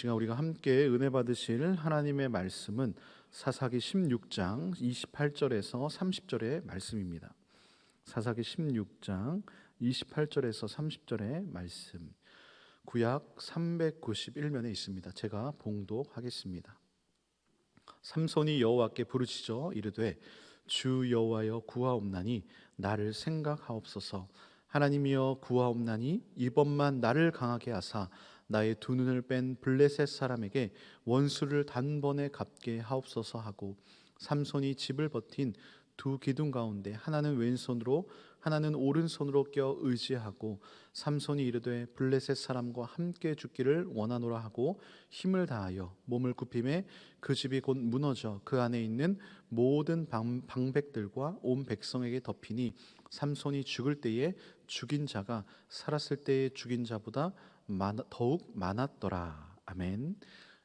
시간 우리가 함께 은혜 받으실 하나님의 말씀은 사사기 16장 28절에서 30절의 말씀입니다. 사사기 16장 28절에서 30절의 말씀, 구약 391면에 있습니다. 제가 봉독하겠습니다. 삼손이 여호와께 부르짖어 이르되 주 여호와여 구하옵나니 나를 생각하옵소서. 하나님이여 구하옵나니 이번만 나를 강하게 하사 나의 두 눈을 뺀 블레셋 사람에게 원수를 단번에 갚게 하옵소서 하고, 삼손이 집을 버틴 두 기둥 가운데 하나는 왼손으로 하나는 오른손으로 껴 의지하고, 삼손이 이르되 블레셋 사람과 함께 죽기를 원하노라 하고 힘을 다하여 몸을 굽힘에 그 집이 곧 무너져 그 안에 있는 모든 방백들과 온 백성에게 덮이니, 삼손이 죽을 때에 죽인 자가 살았을 때에 죽인 자보다 더욱 많았더라. 아멘.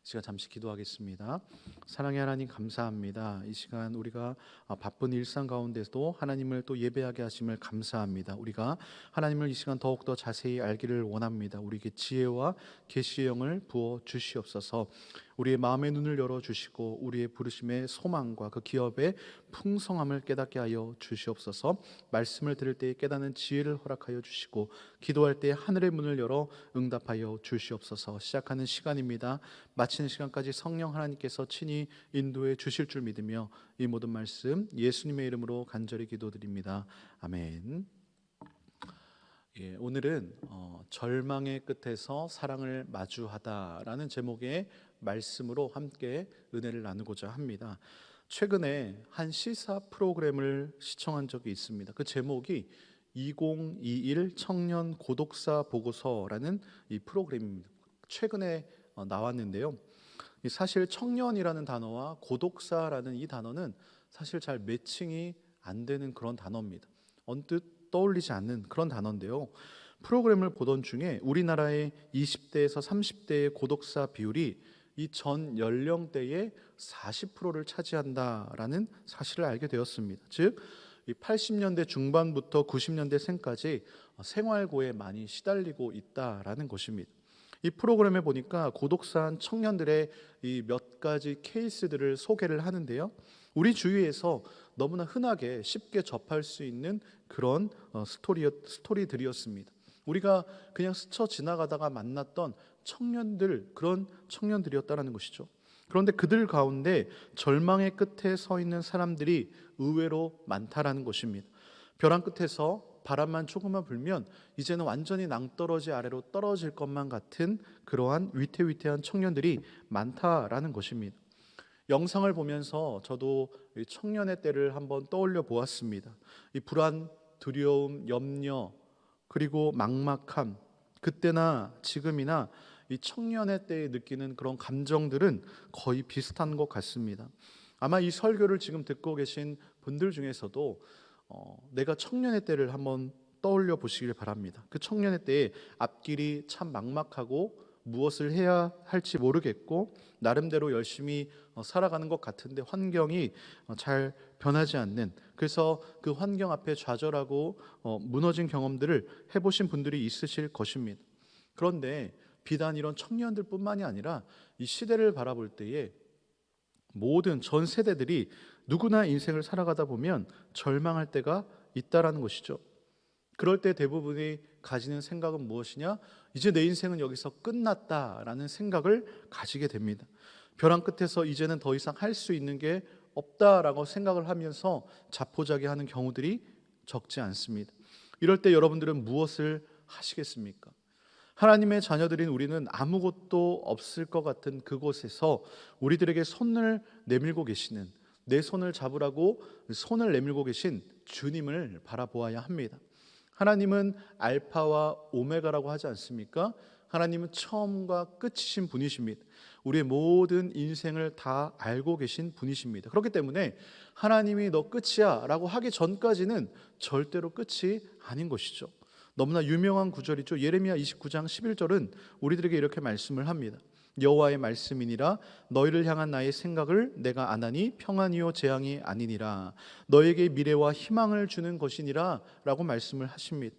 제가 잠시 기도하겠습니다. 사랑의 하나님, 감사합니다. 이 시간 우리가 바쁜 일상 가운데서도 하나님을 또 예배하게 하심을 감사합니다. 우리가 하나님을 이 시간 더욱더 자세히 알기를 원합니다. 우리에게 지혜와 계시의 영을 부어 주시옵소서. 우리의 마음의 눈을 열어주시고 우리의 부르심의 소망과 그 기업의 풍성함을 깨닫게 하여 주시옵소서. 말씀을 들을 때에 깨닫는 지혜를 허락하여 주시고 기도할 때에 하늘의 문을 열어 응답하여 주시옵소서. 시작하는 시간입니다. 마치는 시간까지 성령 하나님께서 친히 인도해 주실 줄 믿으며 이 모든 말씀 예수님의 이름으로 간절히 기도드립니다. 아멘. 오늘은 절망의 끝에서 사랑을 마주하다라는 제목의 말씀으로 함께 은혜를 나누고자 합니다. 최근에 한 시사 프로그램을 시청한 적이 있습니다. 그 제목이 2021 청년 고독사 보고서라는 이 프로그램입니다. 최근에 나왔는데요. 사실 청년이라는 단어와 고독사라는 이 단어는 사실 잘 매칭이 안 되는 그런 단어입니다. 언뜻 떠올리지 않는 그런 단어인데요. 프로그램을 보던 중에 우리나라의 20대에서 30대의 고독사 비율이 이 전 연령대의 40%를 차지한다라는 사실을 알게 되었습니다. 즉 80년대 중반부터 90년대 생까지 생활고에 많이 시달리고 있다라는 것입니다. 이 프로그램에 보니까 고독사한 청년들의 이 몇 가지 케이스들을 소개를 하는데요. 우리 주위에서 너무나 흔하게 쉽게 접할 수 있는 그런 스토리들이었습니다. 우리가 그냥 스쳐 지나가다가 만났던 청년들, 그런 청년들이었다는 것이죠. 그런데 그들 가운데 절망의 끝에 서 있는 사람들이 의외로 많다라는 것입니다. 벼랑 끝에서 바람만 조금만 불면 이제는 완전히 낭떠러지 아래로 떨어질 것만 같은 그러한 위태위태한 청년들이 많다라는 것입니다. 영상을 보면서 저도 청년의 때를 한번 떠올려 보았습니다. 이 불안, 두려움, 염려, 그리고 막막함, 그때나 지금이나 이 청년의 때에 느끼는 그런 감정들은 거의 비슷한 것 같습니다. 아마 이 설교를 지금 듣고 계신 분들 중에서도 내가 청년의 때를 한번 떠올려 보시길 바랍니다. 그 청년의 때에 앞길이 참 막막하고 무엇을 해야 할지 모르겠고 나름대로 열심히 살아가는 것 같은데 환경이 잘 변하지 않는, 그래서 그 환경 앞에 좌절하고 무너진 경험들을 해보신 분들이 있으실 것입니다. 그런데 비단 이런 청년들뿐만이 아니라 이 시대를 바라볼 때에 모든 전 세대들이 누구나 인생을 살아가다 보면 절망할 때가 있다라는 것이죠. 그럴 때 대부분이 가지는 생각은 무엇이냐? 이제 내 인생은 여기서 끝났다라는 생각을 가지게 됩니다. 벼랑 끝에서 이제는 더 이상 할 수 있는 게 없다라고 생각을 하면서 자포자기하는 경우들이 적지 않습니다. 이럴 때 여러분들은 무엇을 하시겠습니까? 하나님의 자녀들인 우리는 아무것도 없을 것 같은 그곳에서 우리들에게 손을 내밀고 계시는, 내 손을 잡으라고 손을 내밀고 계신 주님을 바라보아야 합니다. 하나님은 알파와 오메가라고 하지 않습니까? 하나님은 처음과 끝이신 분이십니다. 우리의 모든 인생을 다 알고 계신 분이십니다. 그렇기 때문에 하나님이 너 끝이야 라고 하기 전까지는 절대로 끝이 아닌 것이죠. 너무나 유명한 구절이죠. 예레미야 29장 11절은 우리들에게 이렇게 말씀을 합니다. 여호와의 말씀이니라 너희를 향한 나의 생각을 내가 아나니 평안이요 재앙이 아니니라 너에게 미래와 희망을 주는 것이니라 라고 말씀을 하십니다.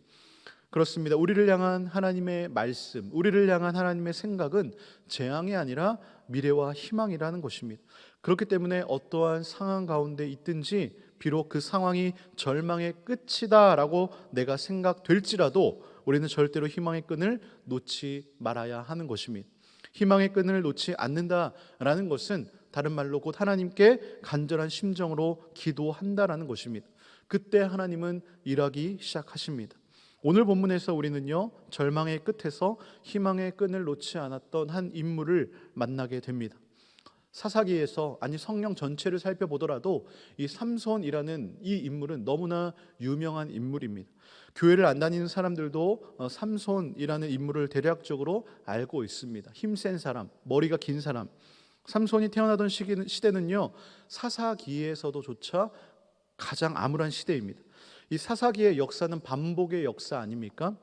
그렇습니다. 우리를 향한 하나님의 말씀, 우리를 향한 하나님의 생각은 재앙이 아니라 미래와 희망이라는 것입니다. 그렇기 때문에 어떠한 상황 가운데 있든지 비록 그 상황이 절망의 끝이다라고 내가 생각될지라도 우리는 절대로 희망의 끈을 놓지 말아야 하는 것입니다. 희망의 끈을 놓지 않는다라는 것은 다른 말로 곧 하나님께 간절한 심정으로 기도한다라는 것입니다. 그때 하나님은 일하기 시작하십니다. 오늘 본문에서 우리는요, 절망의 끝에서 희망의 끈을 놓지 않았던 한 인물을 만나게 됩니다. 사사기에서, 아니 성경 전체를 살펴보더라도 이 삼손이라는 이 인물은 너무나 유명한 인물입니다. 교회를 안 다니는 사람들도 삼손이라는 인물을 대략적으로 알고 있습니다. 힘센 사람, 머리가 긴 사람. 삼손이 태어나던 시대는요, 사사기에서도조차 가장 암울한 시대입니다. 이 사사기의 역사는 반복의 역사 아닙니까?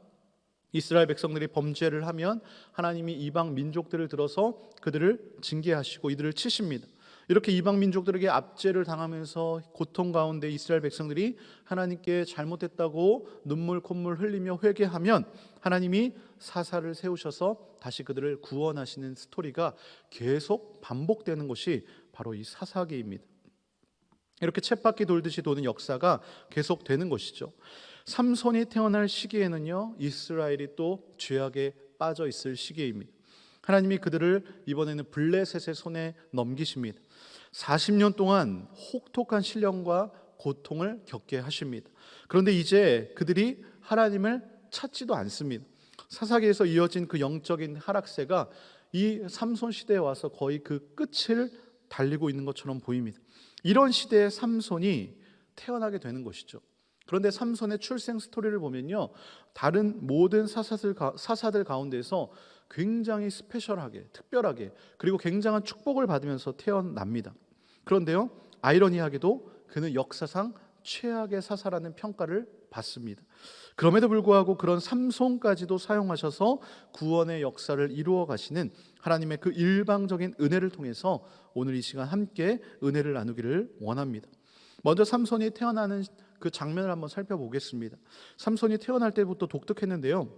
이스라엘 백성들이 범죄를 하면 하나님이 이방 민족들을 들어서 그들을 징계하시고 이들을 치십니다. 이렇게 이방 민족들에게 압제를 당하면서 고통 가운데 이스라엘 백성들이 하나님께 잘못했다고 눈물 콧물 흘리며 회개하면 하나님이 사사를 세우셔서 다시 그들을 구원하시는 스토리가 계속 반복되는 것이 바로 이 사사기입니다. 이렇게 쳇바퀴 돌듯이 도는 역사가 계속되는 것이죠. 삼손이 태어날 시기에는요, 이스라엘이 또 죄악에 빠져 있을 시기입니다. 하나님이 그들을 이번에는 블레셋의 손에 넘기십니다. 40년 동안 혹독한 시련과 고통을 겪게 하십니다. 그런데 이제 그들이 하나님을 찾지도 않습니다. 사사기에서 이어진 그 영적인 하락세가 이 삼손 시대에 와서 거의 그 끝을 달리고 있는 것처럼 보입니다. 이런 시대에 삼손이 태어나게 되는 것이죠. 그런데 삼손의 출생 스토리를 보면요, 다른 모든 사사들 가운데서 굉장히 스페셜하게, 특별하게, 그리고 굉장한 축복을 받으면서 태어납니다. 그런데요, 아이러니하게도 그는 역사상 최악의 사사라는 평가를 받습니다. 그럼에도 불구하고 그런 삼손까지도 사용하셔서 구원의 역사를 이루어 가시는 하나님의 그 일방적인 은혜를 통해서 오늘 이 시간 함께 은혜를 나누기를 원합니다. 먼저 삼손이 태어나는 그 장면을 한번 살펴보겠습니다. 삼손이 태어날 때부터 독특했는데요,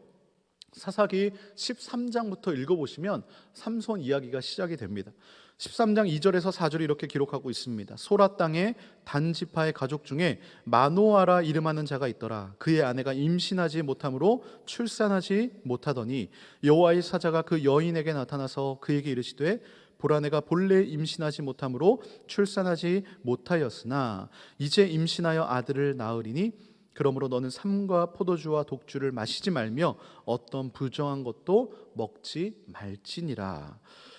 사사기 13장부터 읽어보시면 삼손 이야기가 시작이 됩니다. 13장 2절에서 4절이 이렇게 기록하고 있습니다. 소라 땅에 단지파의 가족 중에 마노아라 이름하는 자가 있더라. 그의 아내가 임신하지 못함으로 출산하지 못하더니 여호와의 사자가 그 여인에게 나타나서 그에게 이르시되 보라, 내가 본래 임신하지 못함으로 출산하지 못하였으나 이제 임신하여 아들을 낳으리니 그러므로 너는 삼과 포도주와 독주를 마시지 말며 어떤 부정한 것도 먹지 말지니라.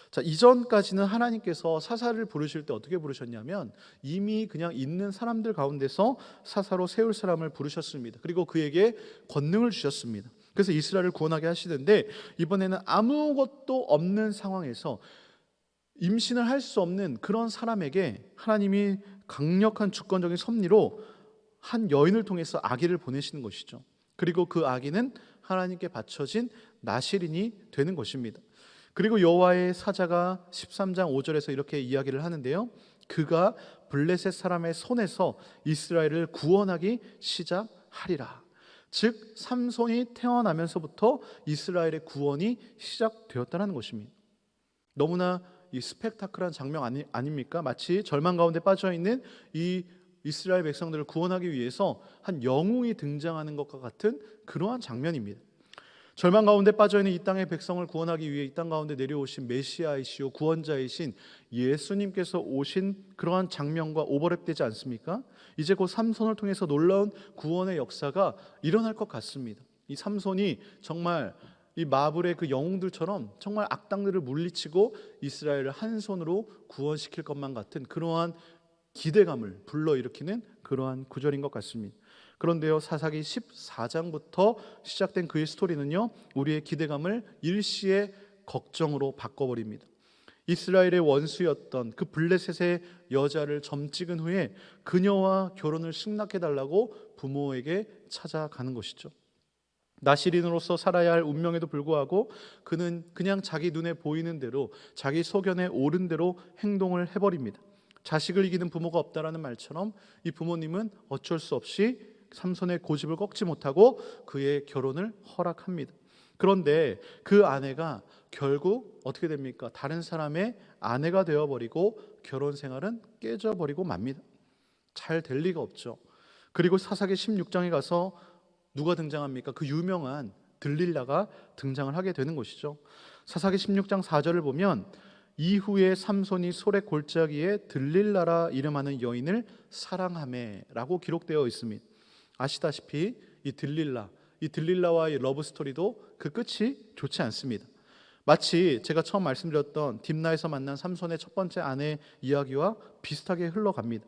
자, 이전까지는 하나님께서 사사를 부르실 때 어떻게 부르셨냐면 이미 그냥 있는 사람들 가운데서 사사로 세울 사람을 부르셨습니다. 그리고 그에게 권능을 주셨습니다. 그래서 이스라엘을 구원하게 하시는데 이번에는 아무것도 없는 상황에서 임신을 할 수 없는 그런 사람에게 하나님이 강력한 주권적인 섭리로 한 여인을 통해서 아기를 보내시는 것이죠. 그리고 그 아기는 하나님께 바쳐진 나실인이 되는 것입니다. 그리고 여호와의 사자가 13장 5절에서 이렇게 이야기를 하는데요, 그가 블레셋 사람의 손에서 이스라엘을 구원하기 시작하리라. 즉 삼손이 태어나면서부터 이스라엘의 구원이 시작되었다는 것입니다. 너무나 이 스펙타클한 장면 아닙니까? 마치 절망 가운데 빠져있는 이 이스라엘 백성들을 구원하기 위해서 한 영웅이 등장하는 것과 같은 그러한 장면입니다. 절망 가운데 빠져있는 이 땅의 백성을 구원하기 위해 이 땅 가운데 내려오신 메시아이시오 구원자이신 예수님께서 오신 그러한 장면과 오버랩되지 않습니까? 이제 곧 삼손을 통해서 놀라운 구원의 역사가 일어날 것 같습니다. 이 삼손이 정말 이 마블의 그 영웅들처럼 정말 악당들을 물리치고 이스라엘을 한 손으로 구원시킬 것만 같은 그러한 기대감을 불러일으키는 그러한 구절인 것 같습니다. 그런데요, 사사기 14장부터 시작된 그의 스토리는요, 우리의 기대감을 일시에 걱정으로 바꿔버립니다. 이스라엘의 원수였던 그 블레셋의 여자를 점 찍은 후에 그녀와 결혼을 승낙해달라고 부모에게 찾아가는 것이죠. 나실인으로서 살아야 할 운명에도 불구하고 그는 그냥 자기 눈에 보이는 대로, 자기 소견에 옳은 대로 행동을 해버립니다. 자식을 이기는 부모가 없다라는 말처럼 이 부모님은 어쩔 수 없이 삼손의 고집을 꺾지 못하고 그의 결혼을 허락합니다. 그런데 그 아내가 결국 어떻게 됩니까? 다른 사람의 아내가 되어버리고 결혼 생활은 깨져버리고 맙니다. 잘 될 리가 없죠. 그리고 사사기 16장에 가서 누가 등장합니까? 그 유명한 들릴라가 등장을 하게 되는 것이죠. 사사기 16장 4절을 보면 이후에 삼손이 솔의 골짜기에 들릴라라 이름하는 여인을 사랑하매라고 기록되어 있습니다. 아시다시피 이 들릴라와의 러브 스토리도 그 끝이 좋지 않습니다. 마치 제가 처음 말씀드렸던 딥나에서 만난 삼손의 첫 번째 아내 이야기와 비슷하게 흘러갑니다.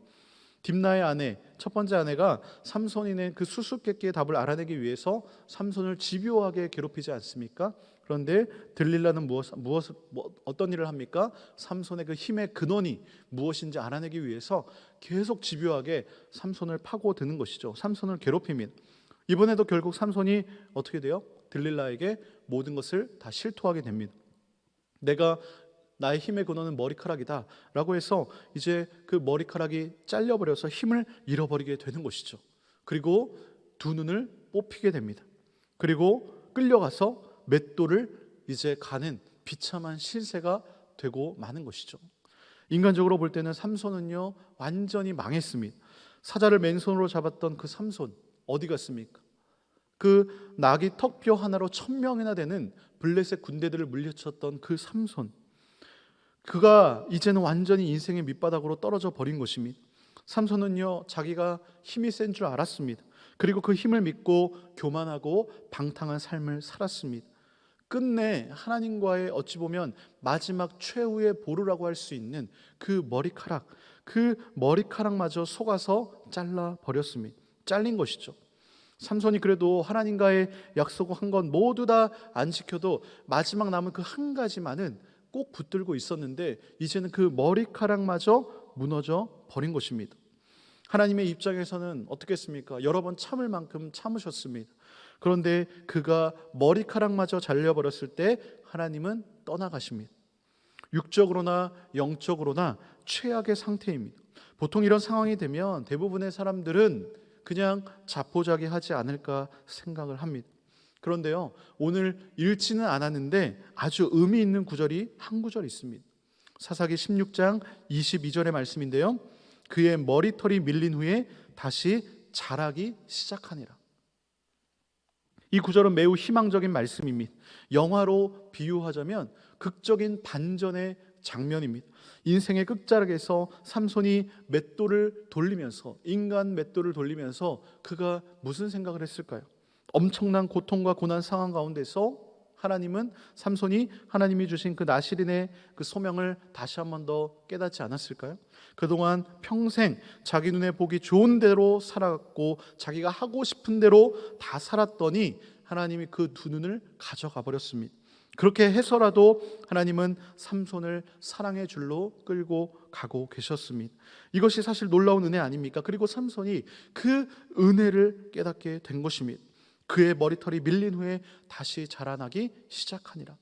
딥나의 아내, 첫 번째 아내가 삼손이 낸 그 수수께끼의 답을 알아내기 위해서 삼손을 집요하게 괴롭히지 않습니까? 그런데 들릴라는 어떤 일을 합니까? 삼손의 그 힘의 근원이 무엇인지 알아내기 위해서 계속 집요하게 삼손을 파고드는 것이죠. 삼손을 괴롭힙니다. 이번에도 결국 삼손이 어떻게 돼요? 들릴라에게 모든 것을 다 실토하게 됩니다. 나의 힘의 근원은 머리카락이다 라고 해서 이제 그 머리카락이 잘려버려서 힘을 잃어버리게 되는 것이죠. 그리고 두 눈을 뽑히게 됩니다. 그리고 끌려가서 맷돌을 이제 가는 비참한 신세가 되고 마는 것이죠. 인간적으로 볼 때는 삼손은요 완전히 망했습니다. 사자를 맨손으로 잡았던 그 삼손 어디 갔습니까? 그 나귀 턱뼈 하나로 1000명이나 되는 블레셋 군대들을 물리쳤던 그 삼손, 그가 이제는 완전히 인생의 밑바닥으로 떨어져 버린 것입니다. 삼손은요 자기가 힘이 센 줄 알았습니다. 그리고 그 힘을 믿고 교만하고 방탕한 삶을 살았습니다. 끝내 하나님과의 어찌 보면 마지막 최후의 보루라고 할 수 있는 그 머리카락마저 속아서 잘라버렸습니다. 잘린 것이죠. 삼손이 그래도 하나님과의 약속한 건 모두 다 안 지켜도 마지막 남은 그 한 가지만은 꼭 붙들고 있었는데 이제는 그 머리카락마저 무너져 버린 것입니다. 하나님의 입장에서는 어떻게 했습니까? 여러 번 참을 만큼 참으셨습니다. 그런데 그가 머리카락마저 잘려버렸을 때 하나님은 떠나가십니다. 육적으로나 영적으로나 최악의 상태입니다. 보통 이런 상황이 되면 대부분의 사람들은 그냥 자포자기하지 않을까 생각을 합니다. 그런데요 오늘 읽지는 않았는데 아주 의미 있는 구절이 한 구절 있습니다. 사사기 16장 22절의 말씀인데요, 그의 머리털이 밀린 후에 다시 자라기 시작하니라. 이 구절은 매우 희망적인 말씀입니다. 영화로 비유하자면 극적인 반전의 장면입니다. 인생의 끝자락에서 삼손이 인간 맷돌을 돌리면서 그가 무슨 생각을 했을까요? 엄청난 고통과 고난 상황 가운데서 하나님은 삼손이 하나님이 주신 그 나실인의 그 소명을 다시 한 번 더 깨닫지 않았을까요? 그동안 평생 자기 눈에 보기 좋은 대로 살아갔고 자기가 하고 싶은 대로 다 살았더니 하나님이 그 두 눈을 가져가 버렸습니다. 그렇게 해서라도 하나님은 삼손을 사랑의 줄로 끌고 가고 계셨습니다. 이것이 사실 놀라운 은혜 아닙니까? 그리고 삼손이 그 은혜를 깨닫게 된 것입니다. 그의 머리털이 밀린 후에 다시 자라나기 시작하니라.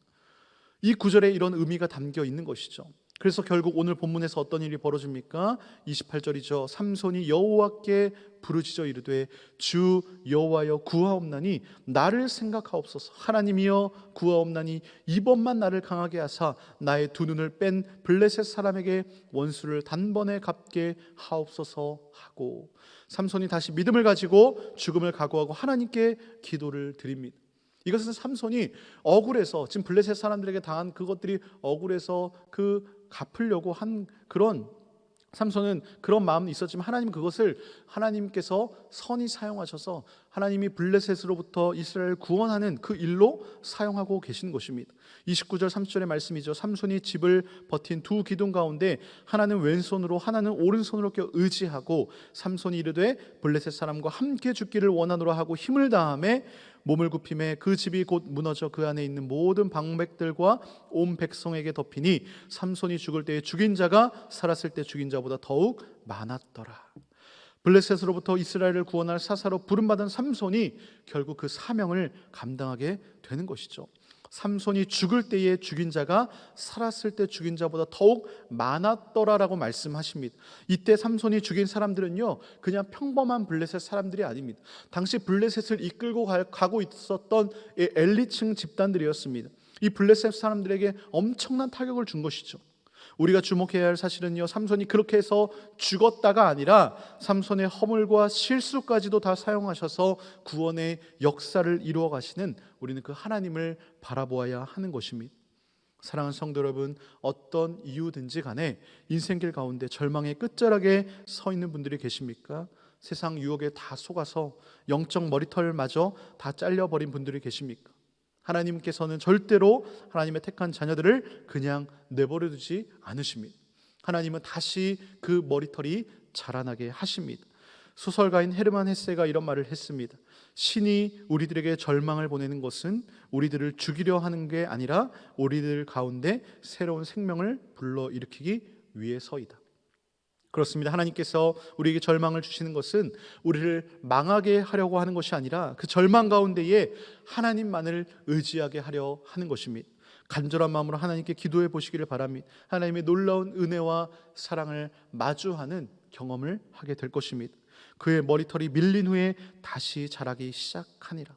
이 구절에 이런 의미가 담겨 있는 것이죠. 그래서 결국 오늘 본문에서 어떤 일이 벌어집니까? 28절이죠. 삼손이 여호와께 부르짖어 이르되 주 여호와여 구하옵나니 나를 생각하옵소서. 하나님이여 구하옵나니 이번만 나를 강하게 하사 나의 두 눈을 뺀 블레셋 사람에게 원수를 단번에 갚게 하옵소서 하고, 삼손이 다시 믿음을 가지고 죽음을 각오하고 하나님께 기도를 드립니다. 이것은 삼손이 억울해서 지금 블레셋 사람들에게 당한 그것들이 억울해서 갚으려고 한 그런, 삼손은 그런 마음이 있었지만 하나님 그것을 하나님께서 선히 사용하셔서 하나님이 블레셋으로부터 이스라엘을 구원하는 그 일로 사용하고 계신 것입니다. 29절 30절의 말씀이죠. 삼손이 집을 버틴 두 기둥 가운데 하나는 왼손으로 하나는 오른손으로 껴 의지하고 삼손이 이르되 블레셋 사람과 함께 죽기를 원하노라 하고 힘을 다함에 몸을 굽힘에 그 집이 곧 무너져 그 안에 있는 모든 방백들과 온 백성에게 덮이니 삼손이 죽을 때에 죽인 자가 살았을 때 죽인 자보다 더욱 많았더라. 블레셋으로부터 이스라엘을 구원할 사사로 부름받은 삼손이 결국 그 사명을 감당하게 되는 것이죠. 삼손이 죽을 때에 죽인 자가 살았을 때 죽인 자보다 더욱 많았더라라고 말씀하십니다. 이때 삼손이 죽인 사람들은요, 그냥 평범한 블레셋 사람들이 아닙니다. 당시 블레셋을 이끌고 가고 있었던 엘리층 집단들이었습니다. 이 블레셋 사람들에게 엄청난 타격을 준 것이죠. 우리가 주목해야 할 사실은요, 삼손이 그렇게 해서 죽었다가 아니라 삼손의 허물과 실수까지도 다 사용하셔서 구원의 역사를 이루어 가시는, 우리는 그 하나님을 바라보아야 하는 것입니다. 사랑하는 성도 여러분, 어떤 이유든지 간에 인생길 가운데 절망의 끝자락에 서 있는 분들이 계십니까? 세상 유혹에 다 속아서 영적 머리털마저 다 잘려버린 분들이 계십니까? 하나님께서는 절대로 하나님의 택한 자녀들을 그냥 내버려 두지 않으십니다. 하나님은 다시 그 머리털이 자라나게 하십니다. 소설가인 헤르만 헤세가 이런 말을 했습니다. 신이 우리들에게 절망을 보내는 것은 우리들을 죽이려 하는 게 아니라 우리들 가운데 새로운 생명을 불러일으키기 위해서이다. 그렇습니다. 하나님께서 우리에게 절망을 주시는 것은 우리를 망하게 하려고 하는 것이 아니라 그 절망 가운데에 하나님만을 의지하게 하려 하는 것입니다. 간절한 마음으로 하나님께 기도해 보시기를 바랍니다. 하나님의 놀라운 은혜와 사랑을 마주하는 경험을 하게 될 것입니다. 그의 머리털이 밀린 후에 다시 자라기 시작하니라.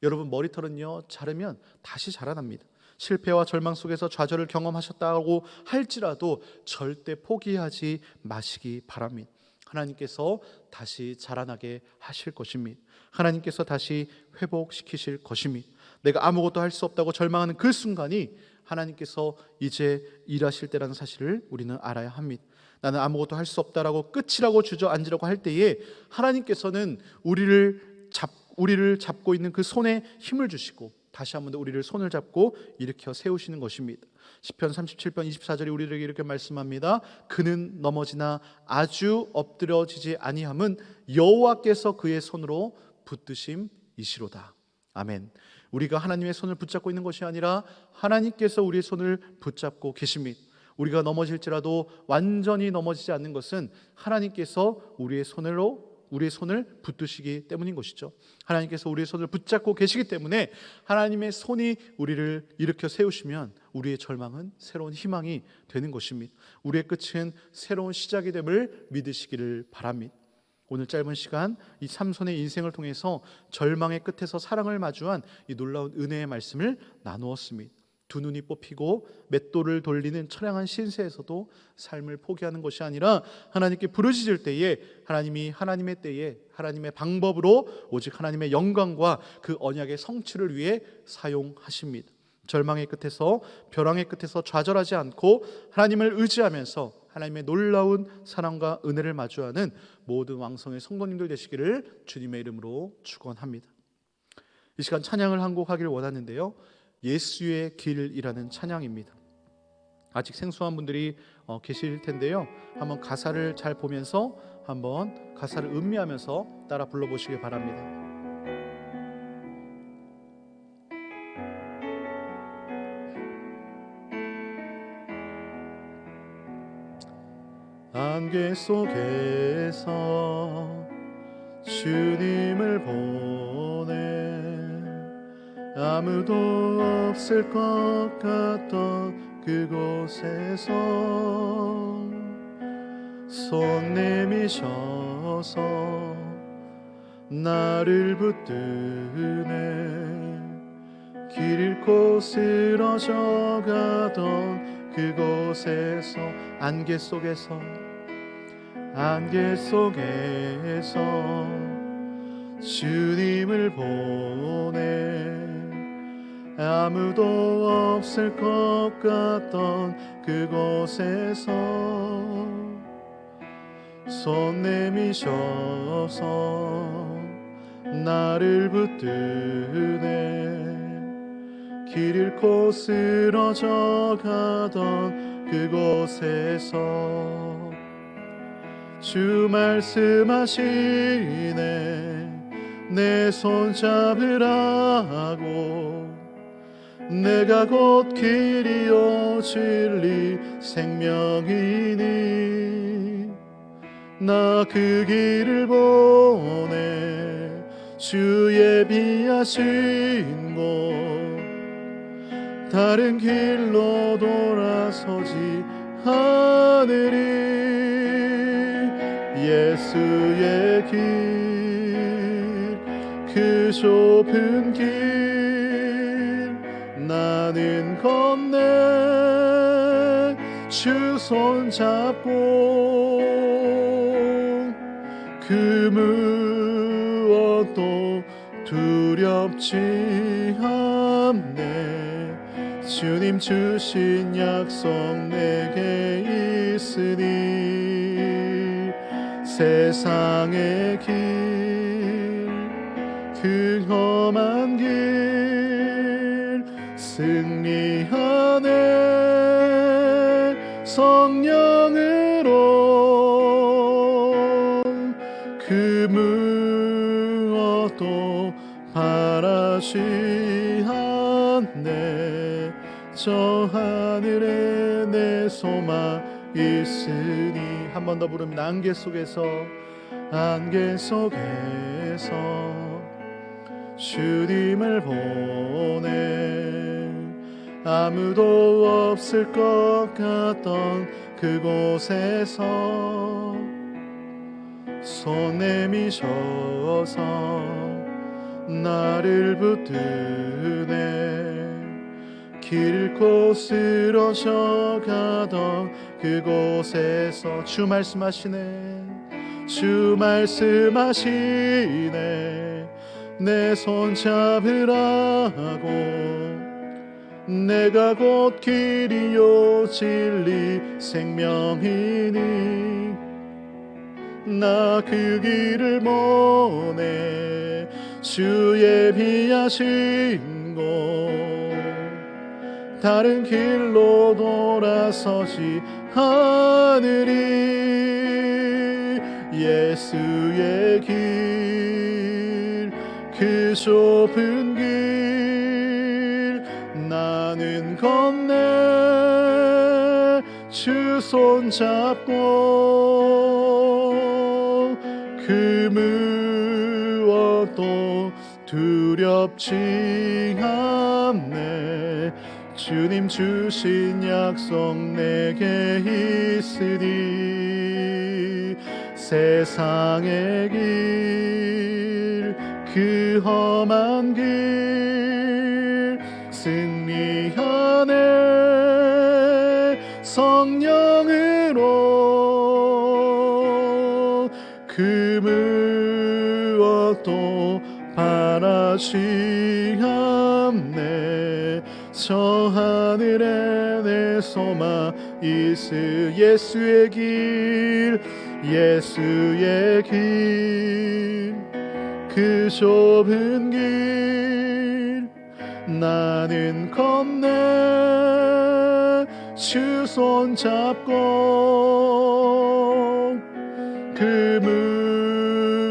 여러분, 머리털은요, 자르면 다시 자라납니다. 실패와 절망 속에서 좌절을 경험하셨다고 할지라도 절대 포기하지 마시기 바랍니다. 하나님께서 다시 자라나게 하실 것입니다. 하나님께서 다시 회복시키실 것입니다. 내가 아무것도 할 수 없다고 절망하는 그 순간이 하나님께서 이제 일하실 때라는 사실을 우리는 알아야 합니다. 나는 아무것도 할 수 없다라고 끝이라고 주저앉으려고 할 때에 하나님께서는 우리를 잡고 있는 그 손에 힘을 주시고 다시 한번 더 우리를 손을 잡고 일으켜 세우시는 것입니다. 시편 37편 24절에 우리에게 이렇게 말씀합니다. 그는 넘어지나 아주 엎드려지지 아니함은 여호와께서 그의 손으로 붙드심이시로다. 아멘. 우리가 하나님의 손을 붙잡고 있는 것이 아니라 하나님께서 우리의 손을 붙잡고 계십니다. 우리가 넘어질지라도 완전히 넘어지지 않는 것은 하나님께서 우리의 손을 붙드시기 때문인 것이죠. 하나님께서 우리의 손을 붙잡고 계시기 때문에 하나님의 손이 우리를 일으켜 세우시면 우리의 절망은 새로운 희망이 되는 것입니다. 우리의 끝은 새로운 시작이 됨을 믿으시기를 바랍니다. 오늘 짧은 시간 이 삼손의 인생을 통해서 절망의 끝에서 사랑을 마주한 이 놀라운 은혜의 말씀을 나누었습니다. 두 눈이 뽑히고 맷돌을 돌리는 처량한 신세에서도 삶을 포기하는 것이 아니라 하나님께 부르짖을 때에 하나님이 하나님의 때에 하나님의 방법으로 오직 하나님의 영광과 그 언약의 성취를 위해 사용하십니다. 절망의 끝에서 벼랑의 끝에서 좌절하지 않고 하나님을 의지하면서 하나님의 놀라운 사랑과 은혜를 마주하는 모든 왕성의 성도님들 되시기를 주님의 이름으로 축원합니다. 이 시간 찬양을 한 곡 하기를 원하는데요, 예수의 길이라는 찬양입니다. 아직 생소한 분들이 계실 텐데요, 한번 가사를 잘 보면서 한번 가사를 음미하면서 따라 불러보시기 바랍니다. 안개 속에서 주님을 보내 아무도 없을 것 같던 그곳에서 손 내미셔서 나를 붙드네 길 잃고 쓰러져 가던 그곳에서 안개 속에서 주님을 보내 아무도 없을 것 같던 그곳에서 손 내미셔서 나를 붙드네 길 잃고 쓰러져 가던 그곳에서 주 말씀하시네 내 손 잡으라고 내가 곧 길이요 진리 생명이니 나 그 길을 보내 주 예비하신 곳 다른 길로 돌아서지 않으리. 예수의 길, 그 좁은 길 나는 건네 주 손잡고 그 무엇도 두렵지 않네. 주님 주신 약속 내게 있으니 세상의 길, 그 험한 길 승리하네. 성령으로 그 무엇도 바라지 않네. 저 하늘에 내 소망 있으니. 한 번 더 부릅니다. 안개 속에서, 안개 속에서 주님을 보내. 아무도 없을 것 같던 그곳에서 손 내미셔서 나를 붙드네. 길 잃고 쓰러져가던 그곳에서 주 말씀하시네. 주 말씀하시네. 내 손 잡으라고. 내가 곧 길이요 진리 생명이니 나 그 길을 모네. 주 예비하신 곳 다른 길로 돌아서지 않으리. 예수의 길, 그 좁은 길 나는 건네 주 손잡고 그 무엇도 두렵지 않네. 주님 주신 약속 내게 있으니 세상의 길, 그 험한 길 승리하네. 성령으로 그 무엇도 바라지 않네. 저 하늘에 내 소망 있으. 예수의 길, 예수의 길, 그 좁은 길 나는 건네 주 손잡고 그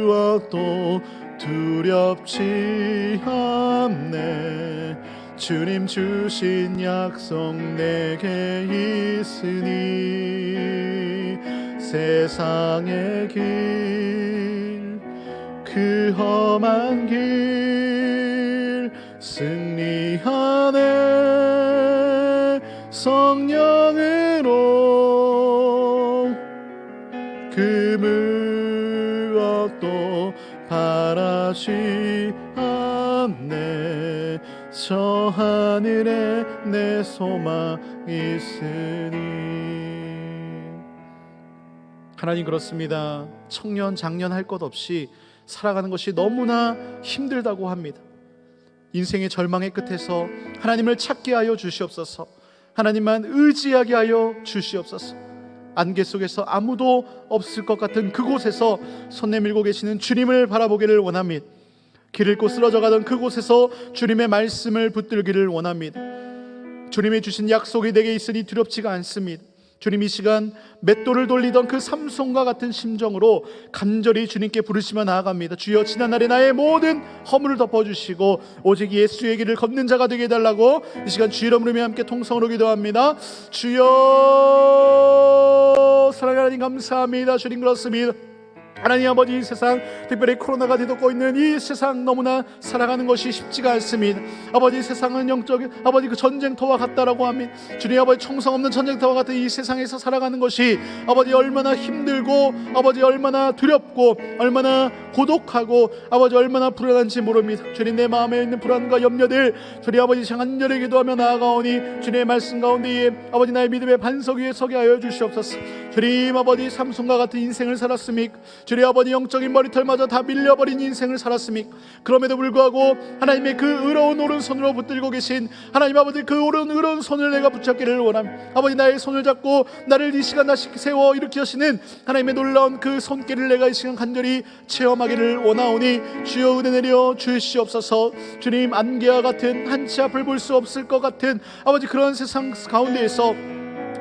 무엇도 두렵지 않네. 주님 주신 약속 내게 있으니 세상의 길, 그 험한 길 승리하네. 성령으로 그 무엇도 바라지 않네. 저 하늘에 내 소망 있으니. 하나님, 그렇습니다. 청년 장년 할 것 없이 살아가는 것이 너무나 힘들다고 합니다. 인생의 절망의 끝에서 하나님을 찾게 하여 주시옵소서. 하나님만 의지하게 하여 주시옵소서. 안개 속에서 아무도 없을 것 같은 그곳에서 손 내밀고 계시는 주님을 바라보기를 원합니다. 길 잃고 쓰러져 가던 그곳에서 주님의 말씀을 붙들기를 원합니다. 주님이 주신 약속이 내게 있으니 두렵지가 않습니다. 주님 이 시간 맷돌을 돌리던 그 삼손과 같은 심정으로 간절히 주님께 부르시며 나아갑니다. 주여, 지난날에 나의 모든 허물을 덮어주시고 오직 예수의 길을 걷는 자가 되게 해달라고 이 시간 주 이름으로 함께 통성으로 기도합니다. 주여, 사랑하는 하나님 감사합니다. 주님, 그렇습니다. 하나님 아버지, 이 세상 특별히 코로나가 뒤덮고 있는 이 세상 너무나 살아가는 것이 쉽지가 않습니다. 아버지, 세상은 영적인 아버지 그 전쟁터와 같다라고 합니다. 주님 아버지, 총성 없는 전쟁터와 같은 이 세상에서 살아가는 것이 아버지 얼마나 힘들고 아버지 얼마나 두렵고 얼마나 고독하고 아버지 얼마나 불안한지 모릅니다. 주님, 내 마음에 있는 불안과 염려들 주님 아버지 간절히 기도하며 나아가오니 주님의 말씀 가운데에 아버지 나의 믿음의 반석 위에 서게 하여 주시옵소서. 주님 아버지, 삼손과 같은 인생을 살았습니까? 주님 아버지, 영적인 머리털마저 다 밀려버린 인생을 살았습니까? 그럼에도 불구하고 하나님의 그 의로운 오른손으로 붙들고 계신 하나님 아버지, 그 의로운 손을 내가 붙잡기를 원합니다. 아버지, 나의 손을 잡고 나를 이 시간 다시 세워 일으키시는 하나님의 놀라운 그 손길을 내가 이 시간 간절히 체험하기를 원하오니 주여 은혜 내려 주시옵소서. 주님, 안개와 같은 한치 앞을 볼 수 없을 것 같은 아버지 그런 세상 가운데에서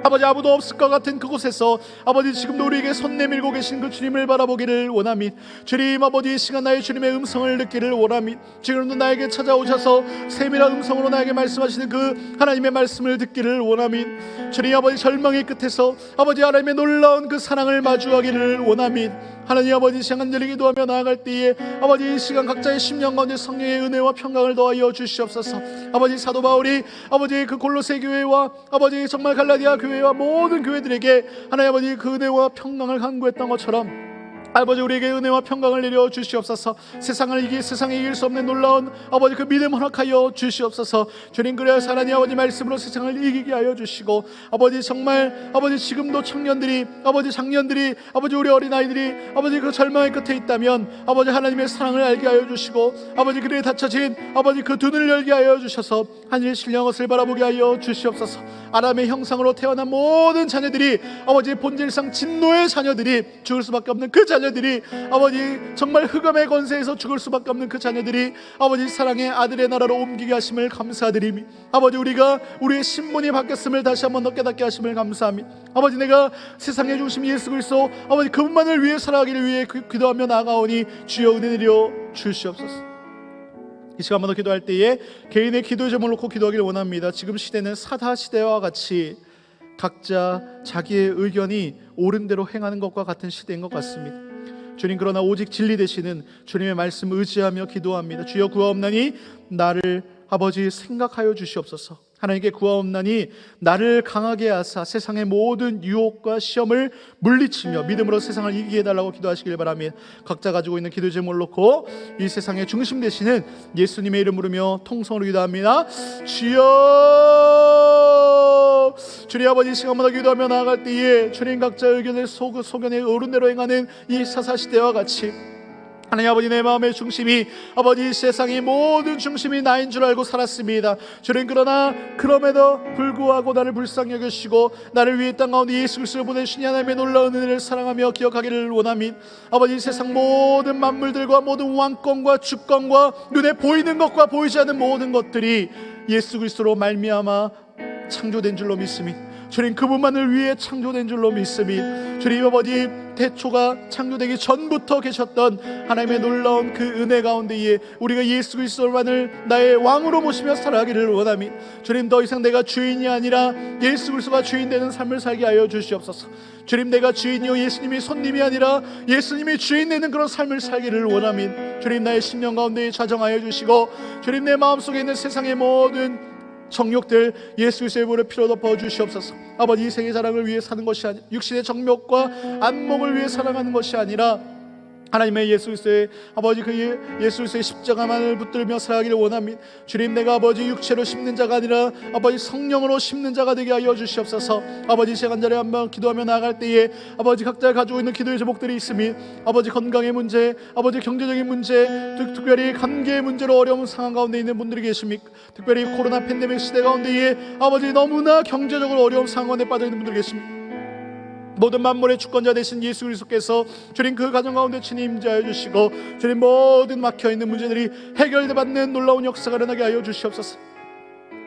아버지 아무도 없을 것 같은 그곳에서 아버지 지금도 우리에게 손 내밀고 계신 그 주님을 바라보기를 원하며 주님 아버지, 이 시간 나의 주님의 음성을 듣기를 원하며 지금도 나에게 찾아오셔서 세밀한 음성으로 나에게 말씀하시는 그 하나님의 말씀을 듣기를 원하며 주님 아버지, 절망의 끝에서 아버지 하나님의 놀라운 그 사랑을 마주하기를 원하며 하나님 아버지, 시간 간절히 기도하며 나아갈 때에 아버지 이 시간 각자의 심령 가운데 성령의 은혜와 평강을 더하여 주시옵소서. 아버지, 사도 바울이 아버지 그 골로새 교회와 아버지 정말 갈라디아 교회와 모든 교회들에게 하나님 아버지 그 은혜와 평강을 간구했던 것처럼 아버지 우리에게 은혜와 평강을 내려 주시옵소서. 세상에 이길 수 없는 놀라운 아버지 그 믿음 허락하여 주시옵소서. 주님, 그래서 하나님 아버지 말씀으로 세상을 이기게 하여 주시고 아버지 정말 아버지 지금도 청년들이 아버지 장년들이 아버지 우리 어린아이들이 아버지 그 절망의 끝에 있다면 아버지 하나님의 사랑을 알게 하여 주시고 아버지 그들의 닫혀진 아버지 그 두 눈을 열게 하여 주셔서 하늘의 신령한 것을 바라보게 하여 주시옵소서. 아람의 형상으로 태어난 모든 자녀들이 아버지 본질상 진노의 자녀들이 죽을 수밖에 없는 그 자녀들이 아버지 정말 흑암의 권세에서 죽을 수밖에 없는 그 자녀들이 아버지 사랑의 아들의 나라로 옮기게 하심을 감사드리며 아버지 우리가 우리의 신분이 바뀌었음을 다시 한번 더 깨닫게 하심을 감사하며 아버지 내가 세상의 중심 예수 그리스도 아버지 그분만을 위해 살아가기를 위해 기도하며 나아가오니 주여 은혜 내려 주시옵소서. 이 시간 한번 더 기도할 때에 개인의 기도 제목을 놓고 기도하기를 원합니다. 지금 시대는 사다 시대와 같이 각자 자기의 의견이 옳은 대로 행하는 것과 같은 시대인 것 같습니다. 주님, 그러나 오직 진리 되시는 주님의 말씀 의지하며 기도합니다. 주여, 구하옵나니 나를 아버지 생각하여 주시옵소서. 하나님께 구하옵나니 나를 강하게 하사 세상의 모든 유혹과 시험을 물리치며 믿음으로 세상을 이기게 해달라고 기도하시길 바라며 각자 가지고 있는 기도 제목을 놓고 이 세상의 중심 되시는 예수님의 이름 부르며 통성으로 기도합니다. 주여, 주님 아버지, 시간마다 기도하며 나아갈 때에 주님 각자의 의견을 소견에 옳은 대로 행하는 이 사사시대와 같이 하나님 아버지, 내 마음의 중심이 아버지 세상의 모든 중심이 나인 줄 알고 살았습니다. 주님, 그러나 그럼에도 불구하고 나를 불쌍히 여기시고 나를 위해 땅 가운데 예수 그리스도를 보내신 하나님의 놀라운 은혜를 사랑하며 기억하기를 원하며 아버지 세상 모든 만물들과 모든 왕권과 주권과 눈에 보이는 것과 보이지 않는 모든 것들이 예수 그리스도로 말미암아 창조된 줄로 믿습니다. 주님, 그분만을 위해 창조된 줄로 믿습니 주님 아버지, 태초가 창조되기 전부터 계셨던 하나님의 놀라운 그 은혜 가운데에 우리가 예수 그리스도만을 나의 왕으로 모시며 살아가기를 원하며 주님, 더 이상 내가 주인이 아니라 예수 그리스도가 주인 되는 삶을 살게 하여 주시옵소서. 주님, 내가 주인이요 예수님이 손님이 아니라 예수님이 주인 되는 그런 삶을 살기를 원하며 주님, 나의 심령 가운데에 자정하여 주시고 주님, 내 마음속에 있는 세상의 모든 정욕들 예수 그리스도의 피로 덮어 주시옵소서. 아버지, 이 세계 자랑을 위해 사는 것이 아니라 육신의 정욕과 안목을 위해 살아가는 것이 아니라 하나님의 예수 그리스도의 아버지 그 예수 그리스도의 십자가만을 붙들며 살아가기를 원합니다. 주님, 내가 아버지 육체로 심는 자가 아니라 아버지 성령으로 심는 자가 되게 하여 주시옵소서. 아버지, 시간 전에 한번 기도하며 나아갈 때에 아버지 각자 가지고 있는 기도의 제목들이 있으니 아버지 건강의 문제, 아버지 경제적인 문제, 특별히 관계의 문제로 어려운 상황 가운데 있는 분들이 계십니까? 특별히 코로나 팬데믹 시대 가운데에 아버지 너무나 경제적으로 어려운 상황 가운데 빠져 있는 분들이 계십니까? 모든 만물의 주권자 되신 예수 그리스도께서 주님 그 가정 가운데 친히 임재하여 주시고 주님 모든 막혀있는 문제들이 해결받는 놀라운 역사가 일어나게 하여 주시옵소서.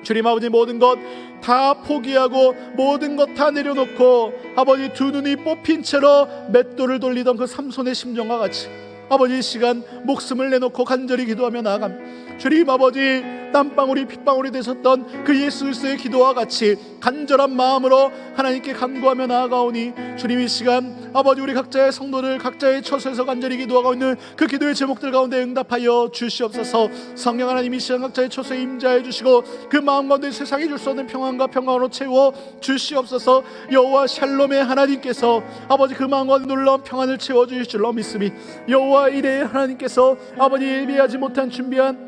주님 아버지, 모든 것 다 포기하고 모든 것 다 내려놓고 아버지 두 눈이 뽑힌 채로 맷돌을 돌리던 그 삼손의 심정과 같이 아버지 이 시간 목숨을 내놓고 간절히 기도하며 나아갑니다. 주님 아버지 땀방울이 핏방울이 되셨던 그 예수 그리스도의 기도와 같이 간절한 마음으로 하나님께 간구하며 나아가오니 주님 이 시간 아버지 우리 각자의 성도들 각자의 처소에서 간절히 기도하고 있는 그 기도의 제목들 가운데 응답하여 주시옵소서. 성령 하나님 이 시간 각자의 처소에 임재하여 주시고 그 마음 가운데 세상이 줄 수 없는 평안과 평강으로 채워 주시옵소서. 여호와 샬롬의 하나님께서 아버지 그 마음 가운데 놀라운 평안을 채워 주실 줄로 믿습니다. 여호와 이레의 하나님께서 아버지 예비하지 못한 준비한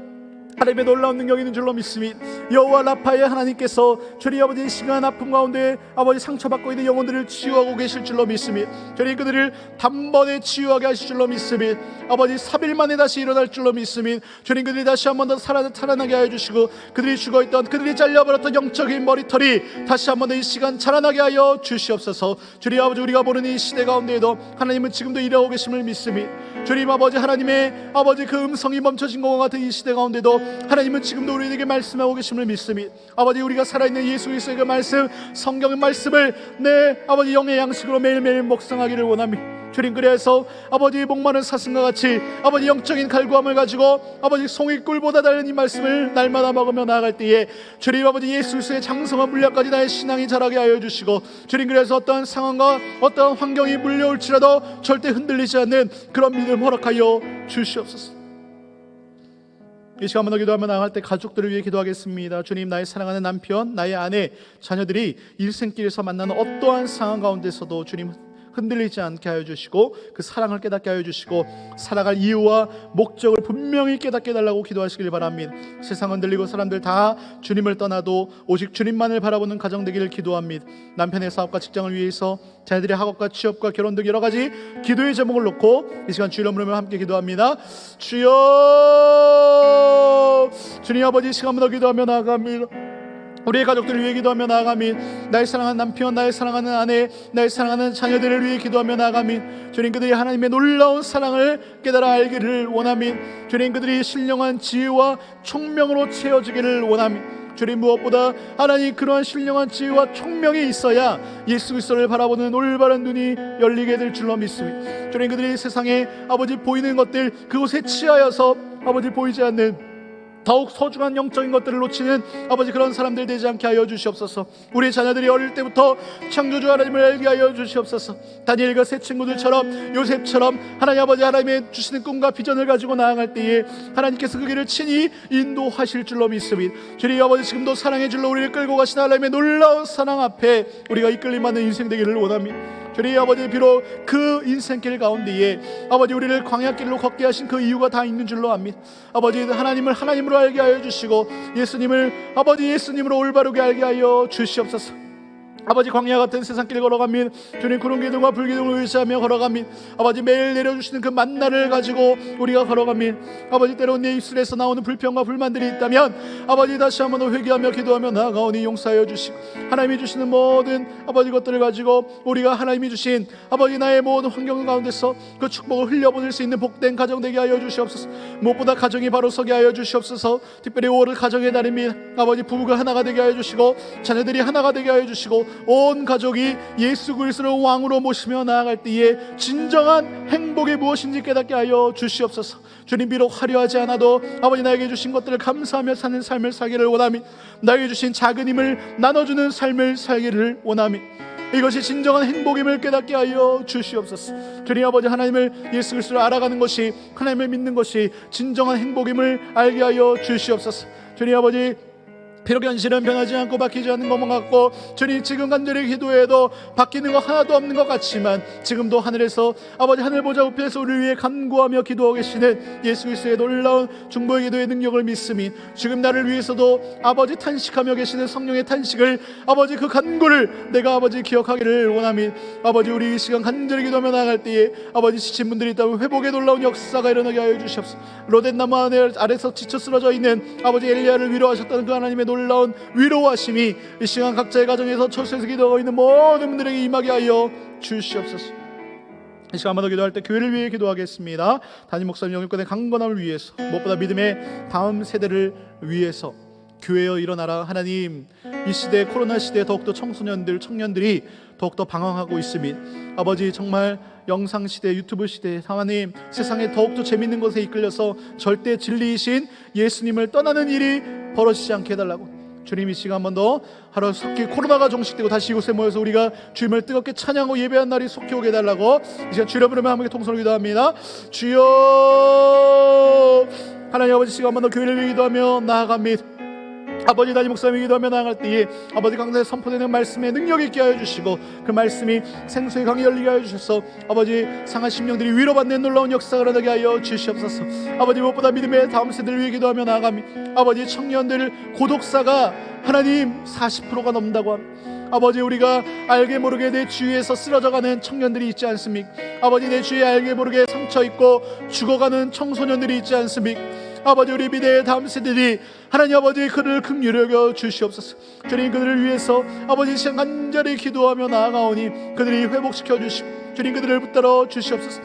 하나님의 놀라운 능력이 있는 줄로 믿습니다. 여호와 라파의 하나님께서 주님 아버지 시간 아픔 가운데 아버지 상처받고 있는 영혼들을 치유하고 계실 줄로 믿습니다. 주님 그들을 단번에 치유하게 하실 줄로 믿습니다. 아버지 3일 만에 다시 일어날 줄로 믿습니다. 주님 그들이 다시 한 번 더 살아나게 하여 주시고 그들이 죽어있던 그들이 잘려버렸던 영적인 머리털이 다시 한 번 더 이 시간 자라나게 하여 주시옵소서. 주님 아버지 우리가 보는 이 시대 가운데에도 하나님은 지금도 일하고 계심을 믿습니다. 주님 아버지 하나님의 아버지 그 음성이 멈춰진 것과 같은 이 시대 가운데도 하나님은 지금도 우리에게 말씀하고 계심을 믿습니다. 아버지 우리가 살아있는 예수 그리스도의 그 말씀 성경의 말씀을 내 아버지 영의 양식으로 매일매일 묵상하기를 원합니다. 주님 그래서 아버지 목마른 사슴과 같이 아버지 영적인 갈구함을 가지고 아버지 송이꿀보다 다른 이 말씀을 날마다 먹으며 나아갈 때에 주님 아버지 예수 그리스도의 장성한 물약까지 나의 신앙이 자라게 하여 주시고 주님 그래서 어떠한 상황과 어떠한 환경이 물려올지라도 절대 흔들리지 않는 그런 믿음 허락하여 주시옵소서. 이 시간 한번 더 기도하며 나아갈 때 가족들을 위해 기도하겠습니다. 주님 나의 사랑하는 남편 나의 아내 자녀들이 일생길에서 만나는 어떠한 상황 가운데서도 주님 흔들리지 않게 하여 주시고 그 사랑을 깨닫게 하여 주시고 살아갈 이유와 목적을 분명히 깨닫게 해달라고 기도하시길 바랍니다. 세상 흔들리고 사람들 다 주님을 떠나도 오직 주님만을 바라보는 가정 되기를 기도합니다. 남편의 사업과 직장을 위해서 자녀들의 학업과 취업과 결혼 등 여러 가지 기도의 제목을 놓고 이 시간 주의 이름으로 함께 기도합니다. 주여 주님 아버지 이 시간 한번 더 기도하며 나아갑니다. 우리의 가족들을 위해 기도하며 나아가며 나의 사랑하는 남편 나의 사랑하는 아내 나의 사랑하는 자녀들을 위해 기도하며 나아가며 주님 그들이 하나님의 놀라운 사랑을 깨달아 알기를 원하며 주님 그들이 신령한 지혜와 총명으로 채워지기를 원하며 주님 무엇보다 하나님 그러한 신령한 지혜와 총명이 있어야 예수 그리스도를 바라보는 올바른 눈이 열리게 될 줄로 믿습니다. 주님 그들이 세상에 아버지 보이는 것들 그곳에 치하여서 아버지 보이지 않는 더욱 소중한 영적인 것들을 놓치는 아버지 그런 사람들 되지 않게 하여 주시옵소서. 우리 자녀들이 어릴 때부터 창조주 하나님을 알게 하여 주시옵소서. 다니엘과 세 친구들처럼 요셉처럼 하나님 아버지 하나님의 주시는 꿈과 비전을 가지고 나아갈 때에 하나님께서 그 길을 친히 인도하실 줄로 믿습니다. 주님 아버지 지금도 사랑의 줄로 우리를 끌고 가신 하나님의 놀라운 사랑 앞에 우리가 이끌림 받는 인생 되기를 원합니다. 주님 아버지 비록 그 인생길 가운데에 아버지 우리를 광야길로 걷게 하신 그 이유가 다 있는 줄로 압니다. 아버지 하나님을 하나님으로 알게 하여 주시고 예수님을 아버지 예수님으로 올바르게 알게 하여 주시옵소서. 아버지 광야 같은 세상길 걸어가며 주님 구름 기둥과 불 기둥을 의지하며 걸어가며 아버지 매일 내려주시는 그 만나를 가지고 우리가 걸어가며 아버지 때로는 내 입술에서 나오는 불평과 불만들이 있다면 아버지 다시 한번 더 회개하며 기도하며 나아가오니 용서하여 주시고 하나님이 주시는 모든 아버지 것들을 가지고 우리가 하나님이 주신 아버지 나의 모든 환경 가운데서 그 축복을 흘려보낼 수 있는 복된 가정 되게 하여 주시옵소서. 무엇보다 가정이 바로 서게 하여 주시옵소서. 특별히 5월 가정의 날입니다. 아버지 부부가 하나가 되게 하여 주시고 자녀들이 하나가 되게 하여 주시고 온 가족이 예수 그리스도를 왕으로 모시며 나아갈 때에 진정한 행복이 무엇인지 깨닫게 하여 주시옵소서. 주님 비록 화려하지 않아도 아버지 나에게 주신 것들을 감사하며 사는 삶을 살기를 원하며 나에게 주신 작은 힘을 나눠주는 삶을 살기를 원하며 이것이 진정한 행복임을 깨닫게 하여 주시옵소서. 주님 아버지 하나님을 예수 그리스도를 알아가는 것이 하나님을 믿는 것이 진정한 행복임을 알게 하여 주시옵소서. 주님 아버지 비록 현실은 변하지 않고 바뀌지 않는 것만 같고 주님 지금 간절히 기도해도 바뀌는 것 하나도 없는 것 같지만 지금도 하늘에서 아버지 하늘 보좌 우편에서 우리를 위해 간구하며 기도하고 계시는 예수 그리스도의 놀라운 중보의 기도의 능력을 믿음이 지금 나를 위해서도 아버지 탄식하며 계시는 성령의 탄식을 아버지 그 간구를 내가 아버지 기억하기를 원하며 아버지 우리 이 시간 간절히 기도하며 나아갈 때에 아버지 지친 분들이 있다면 회복의 놀라운 역사가 일어나게 하여 주시옵소서. 로덴나무 아래서 지쳐 쓰러져 있는 아버지 엘리야를 위로하셨다는 그 하나님의 놀라운 위로하심이 이 시간 각자의 가정에서 처소에서 기도하고 있는 모든 분들에게 임하게 하여 주시옵소서. 이 시간 한번 더 기도할 때 교회를 위해 기도하겠습니다. 담임 목사님 영육권의 강건함을 위해서 무엇보다 믿음의 다음 세대를 위해서 교회여 일어나라. 하나님 이 시대 코로나 시대에 더욱더 청년들이 더욱더 방황하고 있으니 아버지 정말 영상 시대, 유튜브 시대, 하나님 세상에 더욱더 재밌는 것에 이끌려서 절대 진리이신 예수님을 떠나는 일이 벌어지지 않게 해달라고. 주님, 이 시간 한 번 더 하루 속히 코로나가 종식되고 다시 이곳에 모여서 우리가 주님을 뜨겁게 찬양하고 예배한 날이 속히 오게 해달라고 이 시간 주여 부르며 함께 통성으로 기도합니다. 주여, 하나님 아버지, 시간 한 번 더 교회를 위해 기도하며 나아갑니다. 아버지, 담임 목사님이 기도하며 나아갈 때에 아버지 강단에 선포되는 말씀에 능력 있게 하여 주시고 그 말씀이 생수의 강이 열리게 하여 주셔서 아버지 상한 심령들이 위로받는 놀라운 역사가 일어나게 하여 주시옵소서. 아버지, 무엇보다 믿음의 다음 세대를 위해 기도하며 나아가며 아버지 청년들 고독사가 하나님 40%가 넘는다고 합니다. 아버지, 우리가 알게 모르게 내 주위에서 쓰러져가는 청년들이 있지 않습니까? 아버지, 내 주위에 알게 모르게 상처있고 죽어가는 청소년들이 있지 않습니까? 아버지, 우리 미래의 다음 세대들이 하나님 아버지 그들을 긍휼히 여겨 주시옵소서. 주님, 그들을 위해서 아버지 시간 간절히 기도하며 나아가오니 그들이 회복시켜 주시고 주님 그들을 붙들어 주시옵소서.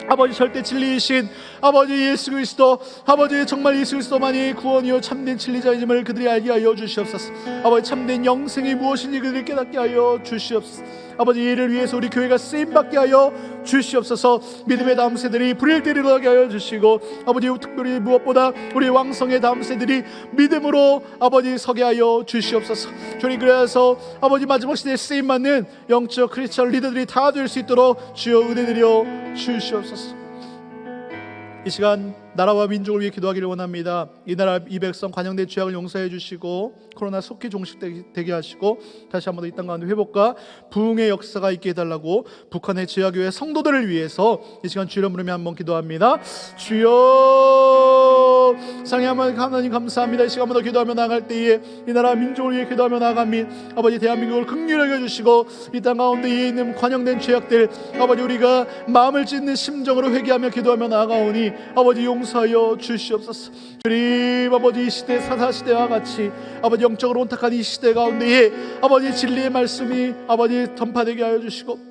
아버지, 절대 진리이신 아버지 예수 그리스도, 아버지 정말 예수 그리스도만이 구원이요 참된 진리자임을 그들이 알게 하여 주시옵소서. 아버지, 참된 영생이 무엇인지 그들이 깨닫게 하여 주시옵소서. 아버지, 이를 위해서 우리 교회가 쓰임받게 하여 주시옵소서. 믿음의 다음 세대들이 불일 때 일어나게 하여 주시고 아버지, 특별히 무엇보다 우리 왕성의 다음 세대들이 믿음으로 아버지 서게 하여 주시옵소서. 주님, 그래서 아버지 마지막 시대에 쓰임받는 영적 크리스천 리더들이 다 될 수 있도록 주여 은혜 드려 주시옵소서. 이 시간 나라와 민족을 위해 기도하기를 원합니다. 이 나라 이 백성 관영된 죄악을 용서해 주시고 코로나 속히 종식되게 하시고 다시 한번 더 이 땅 가운데 회복과 부흥의 역사가 있게 해달라고 북한의 지하교회 성도들을 위해서 이 시간 주여 부르며 한번 기도합니다. 주여, 사랑의 하나님 감사합니다. 이 시간 한번 더 기도하며 나아갈 때에 이 나라 민족을 위해 기도하며 나아갑니다. 아버지, 대한민국을 긍휼히 여겨주시고 이 땅 가운데 있는 관영된 죄악들 아버지 우리가 마음을 찢는 심정으로 회개하며 기도하며 나아가오니 아버지 용서하여 주시옵소서. 주님, 아버지 이 시대 사사시대와 같이 아버지 영적으로 온탁한 이 시대 가운데에 아버지 진리의 말씀이 아버지 전파되게 하여 주시고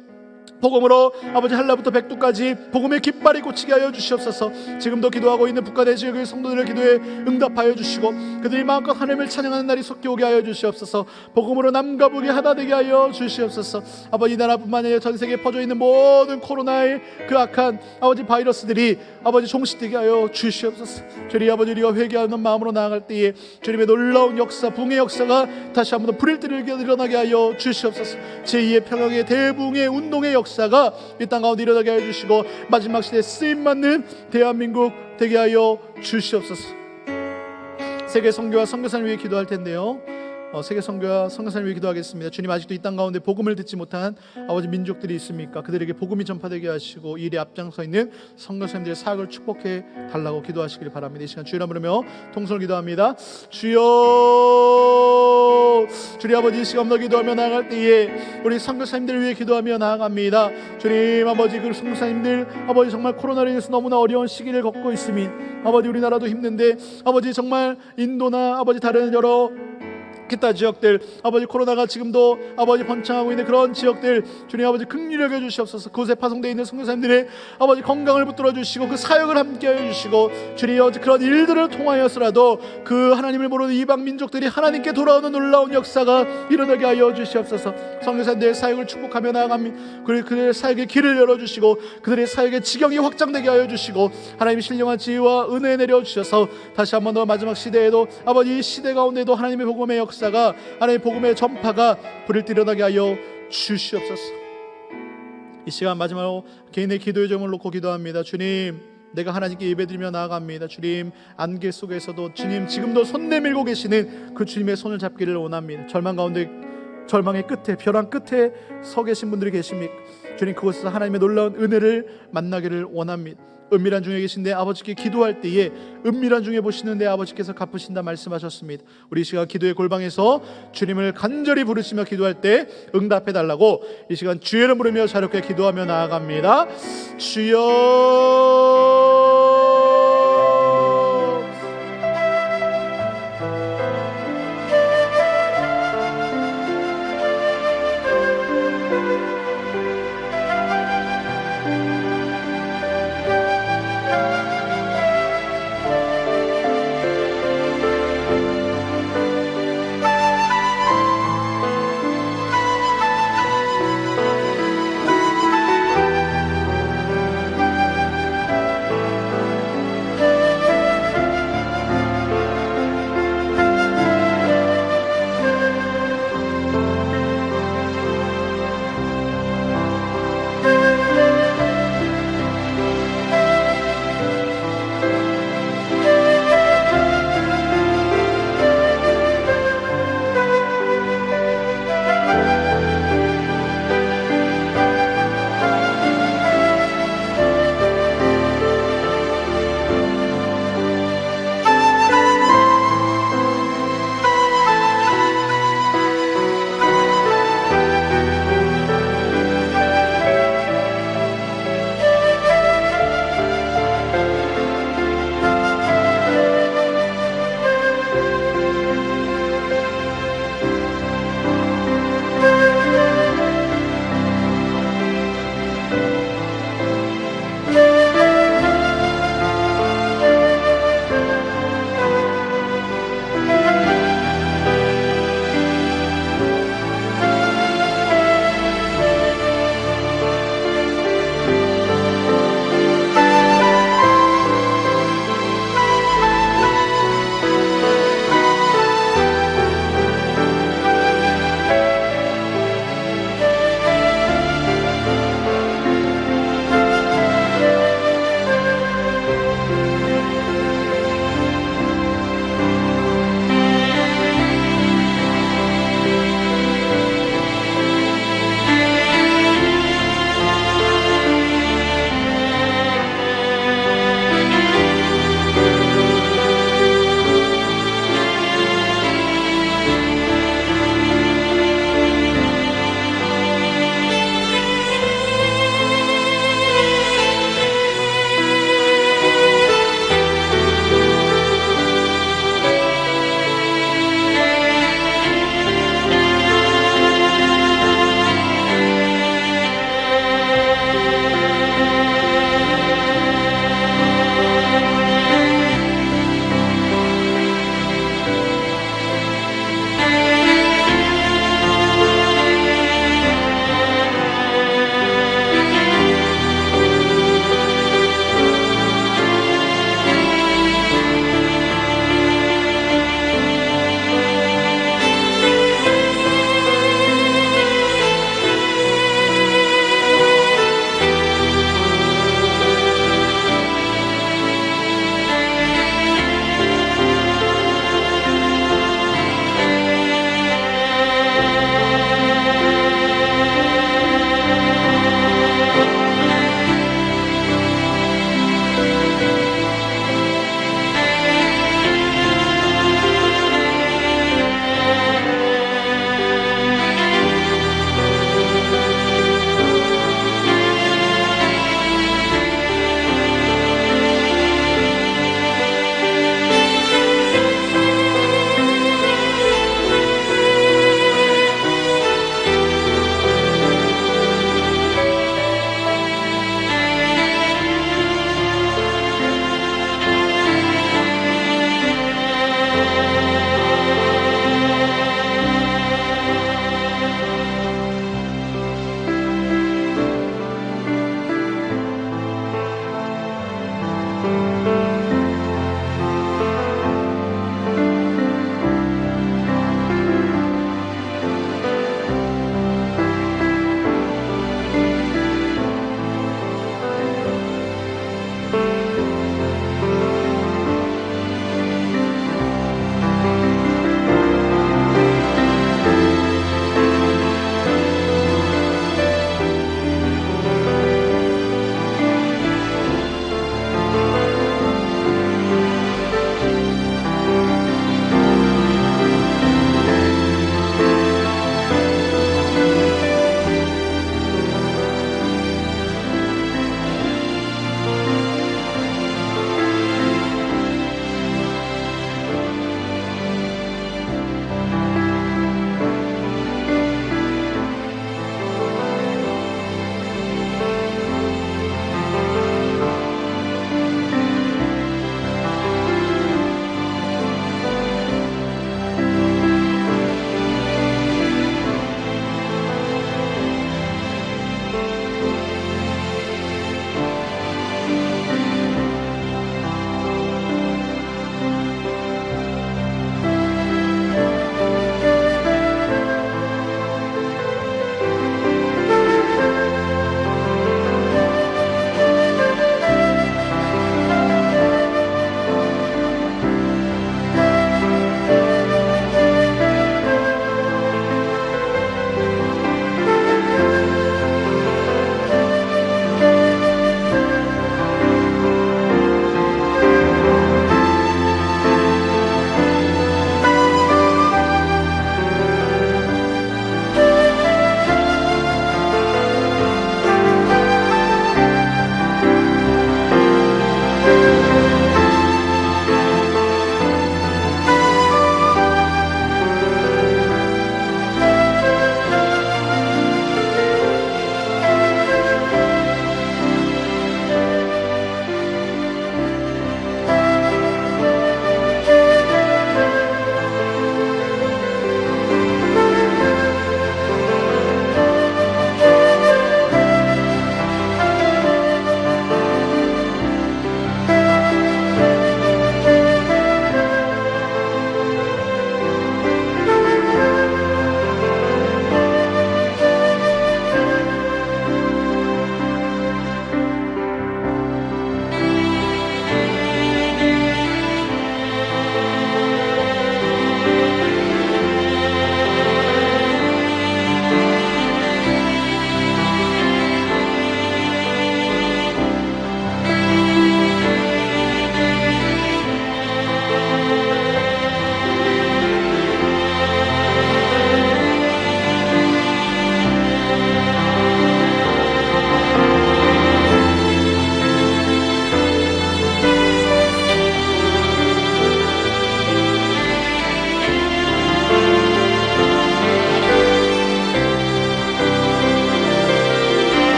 복음으로 아버지 한라부터 백두까지 복음의 깃발이 꽂히게 하여 주시옵소서. 지금도 기도하고 있는 북한의 지역의 성도들의 기도에 응답하여 주시고 그들이 마음껏 하나님을 찬양하는 날이 속히 오게 하여 주시옵소서. 복음으로 남과 북이 하나 되게 하여 주시옵소서. 아버지, 이 나라뿐만 아니라 전 세계에 퍼져 있는 모든 코로나의 그 악한 아버지 바이러스들이 아버지 종식되게 하여 주시옵소서. 주님, 아버지 우리가 회개하는 마음으로 나아갈 때에 주님의 놀라운 역사, 붕의 역사가 다시 한번 더 불일 때를 일어나게 하여 주시옵소서. 제2의 평양의 대붕의 운동의 역사가 이 땅 가운데 일어나게 하여 주시고 마지막 시대에 쓰임받는 대한민국 되게 하여 주시옵소서. 세계 선교와 선교사를 위해 기도할 텐데요, 세계 선교와 선교사를 위해 기도하겠습니다. 주님, 아직도 이 땅 가운데 복음을 듣지 못한 아버지 민족들이 있습니까? 그들에게 복음이 전파되게 하시고 이 일에 앞장서 있는 선교사님들의 사역을 축복해 달라고 기도하시길 바랍니다. 이 시간 주여 부르며 통성을 기도합니다. 주여, 주님 아버지, 이 시간부터 기도하며 나아갈 때에 우리 선교사님들을 위해 기도하며 나아갑니다. 주님 아버지, 그 선교사님들 아버지 정말 코로나로 인해서 너무나 어려운 시기를 겪고 있으니 아버지 우리나라도 힘든데 아버지 정말 인도나 아버지 다른 여러 기타 지역들 아버지 코로나가 지금도 아버지 번창하고 있는 그런 지역들 주님 아버지 긍휼히 여겨 주시옵소서. 그곳에 파송되어 있는 선교사님들의 아버지 건강을 붙들어 주시고 그 사역을 함께 해 주시고 주님 아버지 그런 일들을 통하여서라도 그 하나님을 모르는 이방 민족들이 하나님께 돌아오는 놀라운 역사가 일어나게 하여 주시옵소서. 선교사님들의 사역을 축복하며 나아갑니다. 그들의 사역의 길을 열어주시고 그들의 사역의 지경이 확장되게 하여 주시고 하나님의 신령한 지혜와 은혜 내려주셔서 다시 한번 더 마지막 시대에도 아버지 이 시대 가운데도 하나님의 복음의 역사가 하나님의 복음의 전파가 불일 때 일어나게 하여 주시옵소서. 이 시간 마지막으로 개인의 기도의 점을 놓고 기도합니다. 주님, 내가 하나님께 예배드리며 나아갑니다. 주님, 안개 속에서도 주님 지금도 손 내밀고 계시는 그 주님의 손을 잡기를 원합니다. 절망 가운데, 절망의 끝에, 벼랑 끝에 서 계신 분들이 계십니까? 주님, 그곳에서 하나님의 놀라운 은혜를 만나기를 원합니다. 은밀한 중에 계신데 아버지께 기도할 때에 은밀한 중에 보시는데 아버지께서 갚으신다 말씀하셨습니다. 우리 시간 기도의 골방에서 주님을 간절히 부르시며 기도할 때 응답해 달라고 이 시간 주의 이름 부르며 자력하게 기도하며 나아갑니다. 주여,